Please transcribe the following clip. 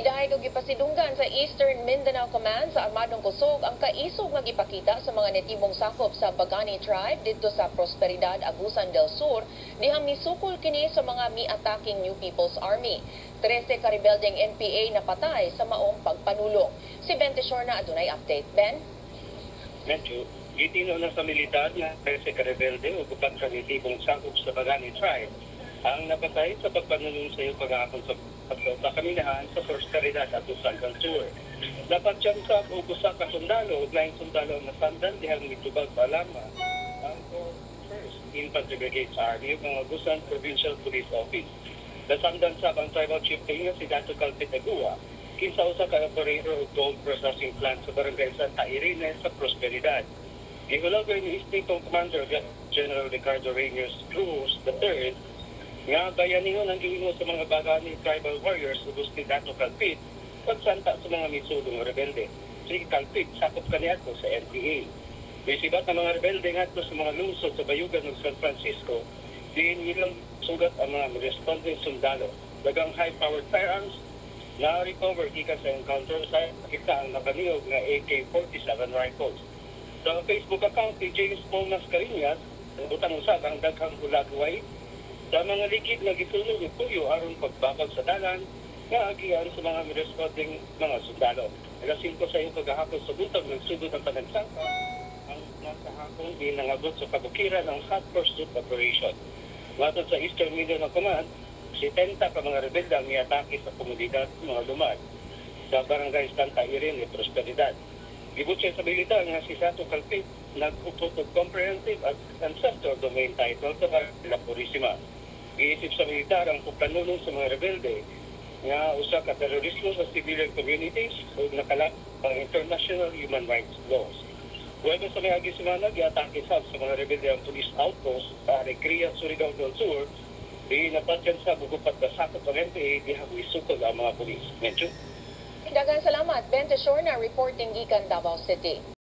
Gidahay og gipasidunggan sa Eastern Mindanao Command sa Armadong Kusog ang kaisog nga gipakita sa mga netibong sakop sa Bagani Tribe didto sa Prosperidad, Agusan del Sur dihang misukol kini sa mga mi-attacking New People's Army. 13 ka rebeldeng NPA napatay sa maong pagpanulong. Si Ben Teshorna adunay update. Ben? Medyo gitino na sa militar na 13 ka rebelde o upat ka netibong sakop sa Bagani Tribe ang napatay sa pagpanulong sa iyo paghapon sa kaminahan sa Prosperidad at Agusan del Sur. Dapat siyang sa usa ka sundalo o laing sundalo na sandan dihang mitubag palama ang 1st Infantry Brigade sa Army ng Agusan Provincial Police Office. Nasandan sa ang tribal chieftain nga si Dato Calpit Agua kinsa usa ka operator o gold processing plant sa barangay Santa Irene sa Prosperidad. Gihulagay ni State Commander General Ricardo Reyes Cruz III nga bayaningon ang gihingo sa mga Bagani tribal warriors ubos ni Dato Calpit pagsanta sa mga mitsulong rebelde. Si Calpit sakop kaniadto sa NPA. Bisibat ng mga rebelde ngadto sa mga lungsod sa bayugan ng San Francisco, diin ilang sugat ang mga responding sundalo. Dagang high-powered firearms na recover gikan sa encounter sa kita ang nakaniyog na AK-47 rifles. Sa Facebook account ni James Paul Mascareñas, butang usab ang daghang hulagway sa mga likid na gisulong ni Puyo aron pagbakal sa dalan nga agian sa mga responding mga sundalo. Nagasin ko sa iyo paghahapon sa butang nagsugod ang panagsangka ang nasa hapon dinangabot sa kabukiran ng hot pursuit operation. Matod sa Eastern Mindanao Command, 70 ka mga rebelde ang niatake sa komunidad mga lumad sa barangay Santa Irene, Prosperidad. Gibutya sa militar nga si Dato Calpit nag-upot og comprehensive at ancestor domain title sa La Purisima. Giisip sa militar ang pagpanulong sa mga rebelde nga usa ka terorismo sa civilian communities o nakalap ang international human rights laws. Huwag sa may agi semana, giatake sa mga rebelde ang police outpost sa Alegria, Surigao del Sur, napatyan sa bugupat na sakot ng NPA dihang isukol ang mga polis. Medyo. Daghang salamat, Ben Teshorna reporting gikan Davao City.